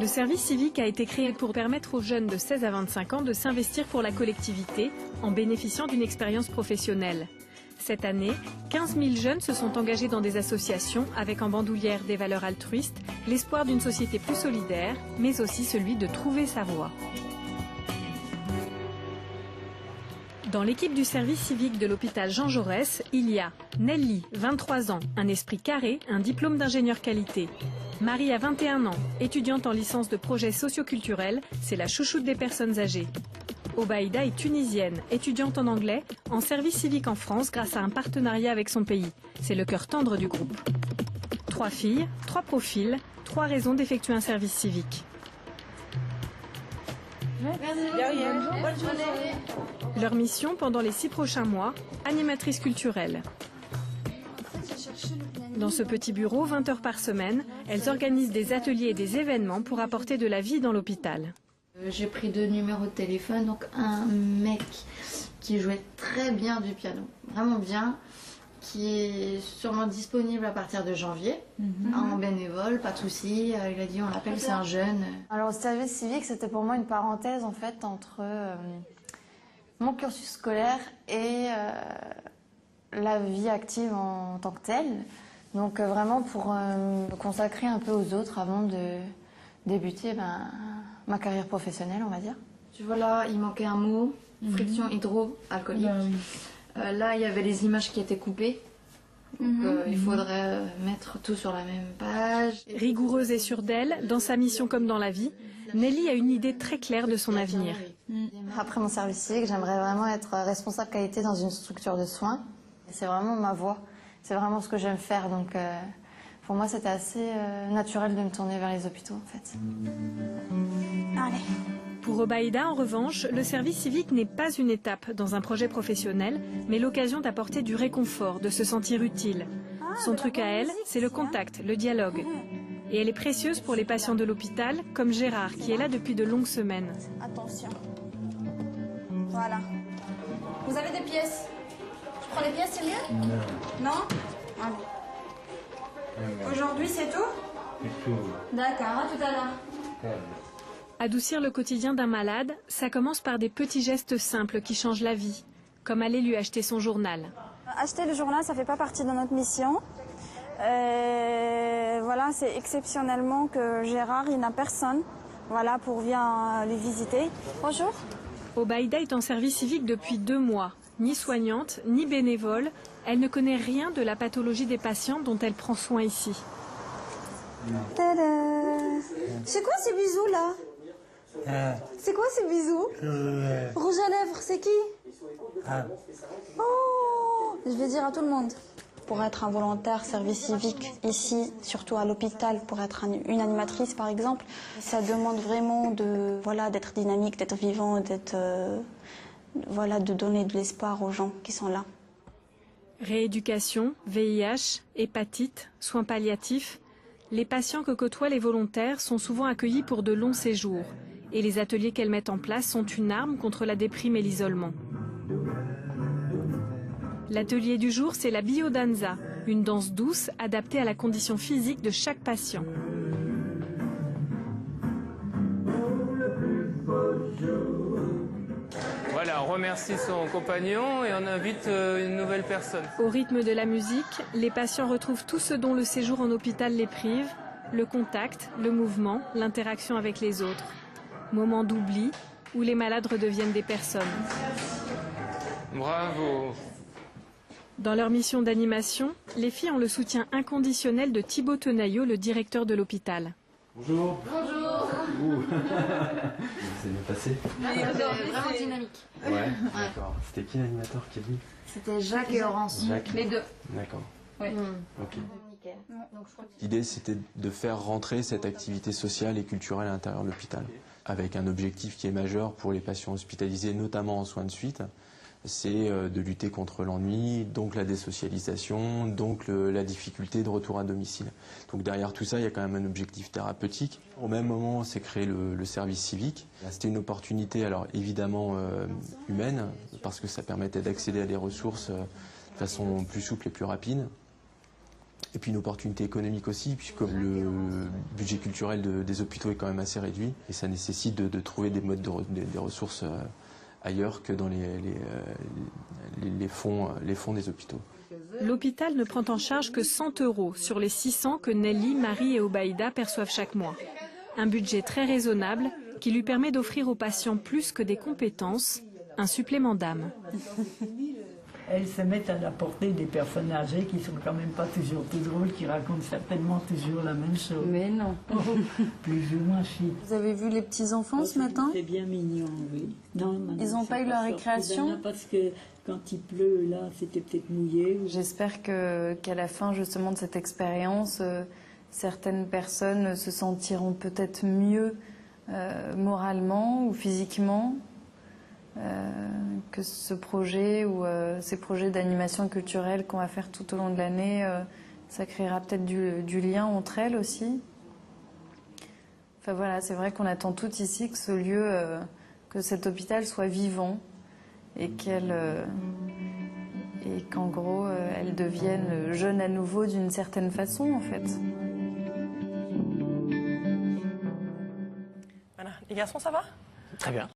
Le service civique a été créé pour permettre aux jeunes de 16 à 25 ans de s'investir pour la collectivité en bénéficiant d'une expérience professionnelle. Cette année, 15 000 jeunes se sont engagés dans des associations avec en bandoulière des valeurs altruistes, l'espoir d'une société plus solidaire, mais aussi celui de trouver sa voie. Dans l'équipe du service civique de l'hôpital Jean Jaurès, il y a Nelly, 23 ans, un esprit carré, un diplôme d'ingénieur qualité. Marie a 21 ans, étudiante en licence de projet socioculturel, c'est la chouchoute des personnes âgées. Obaïda est tunisienne, étudiante en anglais, en service civique en France grâce à un partenariat avec son pays. C'est le cœur tendre du groupe. 3 filles, 3 profils, 3 raisons d'effectuer un service civique. Leur mission pendant les 6 prochains mois, animatrice culturelle. Dans ce petit bureau, 20 heures par semaine, elles organisent des ateliers et des événements pour apporter de la vie dans l'hôpital. J'ai pris 2 numéros de téléphone, donc un mec qui jouait très bien du piano, vraiment bien, qui est sûrement disponible à partir de janvier, en bénévole, pas de souci. Il a dit on l'appelle, c'est un jeune. Alors le service civique, c'était pour moi une parenthèse en fait entre mon cursus scolaire et la vie active en tant que telle. Donc vraiment pour me consacrer un peu aux autres avant de débuter ma carrière professionnelle, on va dire. Tu vois là, il manquait un mot, friction hydroalcoolique. Là, il y avait les images qui étaient coupées. Donc, il faudrait mettre tout sur la même page. Rigoureuse et sûre d'elle, dans sa mission comme dans la vie, Nelly a une idée très claire de son avenir. Après mon service civique, j'aimerais vraiment être responsable qualité dans une structure de soins. C'est vraiment ma voie. C'est vraiment ce que j'aime faire. Donc, pour moi, c'était assez naturel de me tourner vers les hôpitaux, en fait. Allez. Pour Obaïda, en revanche, le service civique n'est pas une étape dans un projet professionnel, mais l'occasion d'apporter du réconfort, de se sentir utile. Son truc à elle, c'est le contact, le dialogue. Et elle est précieuse pour les patients de l'hôpital, comme Gérard, qui est là depuis de longues semaines. Attention. Voilà. Vous avez des pièces? Je prends les pièces, c'est mieux? Non. Non? Allez. Aujourd'hui, c'est tout? C'est tout. D'accord, à tout à l'heure. Adoucir le quotidien d'un malade, ça commence par des petits gestes simples qui changent la vie, comme aller lui acheter son journal. Acheter le journal, ça ne fait pas partie de notre mission. Voilà, c'est exceptionnellement que Gérard, il n'a personne, voilà, pour venir les visiter. Bonjour. Obaïda est en service civique depuis 2 mois. Ni soignante, ni bénévole, elle ne connaît rien de la pathologie des patients dont elle prend soin ici. Tada. C'est quoi ces bisous là? C'est quoi ces bisous? Rouge à lèvres, c'est qui? Oh, je vais dire à tout le monde. Pour être un volontaire service civique ici, surtout à l'hôpital, pour être une animatrice par exemple, ça demande vraiment d'être dynamique, d'être vivant, de donner de l'espoir aux gens qui sont là. Rééducation, VIH, hépatite, soins palliatifs. Les patients que côtoient les volontaires sont souvent accueillis pour de longs séjours. Et les ateliers qu'elles mettent en place sont une arme contre la déprime et l'isolement. L'atelier du jour, c'est la biodanza, une danse douce adaptée à la condition physique de chaque patient. Voilà, on remercie son compagnon et on invite une nouvelle personne. Au rythme de la musique, les patients retrouvent tout ce dont le séjour en hôpital les prive, le contact, le mouvement, l'interaction avec les autres. Moment d'oubli où les malades redeviennent des personnes. Bravo. Dans leur mission d'animation, les filles ont le soutien inconditionnel de Thibaut Tenaillot, le directeur de l'hôpital. Bonjour. Bonjour. C'est bien passé? Vraiment dynamique. Ouais, d'accord. C'était qui l'animateur qui a dit? C'était Jacques et Laurence. Jacques. Les deux. D'accord. Ouais. Ok. Nickel. L'idée, c'était de faire rentrer cette activité sociale et culturelle à l'intérieur de l'hôpital, avec un objectif qui est majeur pour les patients hospitalisés, notamment en soins de suite. C'est de lutter contre l'ennui, donc la désocialisation, donc la difficulté de retour à domicile. Donc derrière tout ça, il y a quand même un objectif thérapeutique. Au même moment, on s'est créé le service civique. C'était une opportunité, alors évidemment humaine, parce que ça permettait d'accéder à des ressources de façon plus souple et plus rapide. Et puis une opportunité économique aussi, puisque le budget culturel des hôpitaux est quand même assez réduit, et ça nécessite de trouver des modes des ressources ailleurs que dans les fonds des hôpitaux. L'hôpital ne prend en charge que 100 € sur les 600 que Nelly, Marie et Obaïda perçoivent chaque mois. Un budget très raisonnable qui lui permet d'offrir aux patients plus que des compétences, un supplément d'âme. Elles se mettent à la portée des personnes âgées qui sont quand même pas toujours tout drôles, qui racontent certainement toujours la même chose. Mais non. Plus ou moins chic. Vous avez vu les petits-enfants ce matin? C'est bien mignon, oui. Non, Ils n'ont pas eu leur récréation? Parce que quand il pleut, là, c'était peut-être mouillé. J'espère qu'à la fin justement de cette expérience, certaines personnes se sentiront peut-être mieux moralement ou physiquement, que ce projet ou ces projets d'animation culturelle qu'on va faire tout au long de l'année, ça créera peut-être du lien entre elles aussi. Enfin voilà, c'est vrai qu'on attend toutes ici que ce lieu, que cet hôpital soit vivant et qu'en gros, elles deviennent jeunes à nouveau d'une certaine façon en fait. Voilà. Les garçons, ça va? Très bien.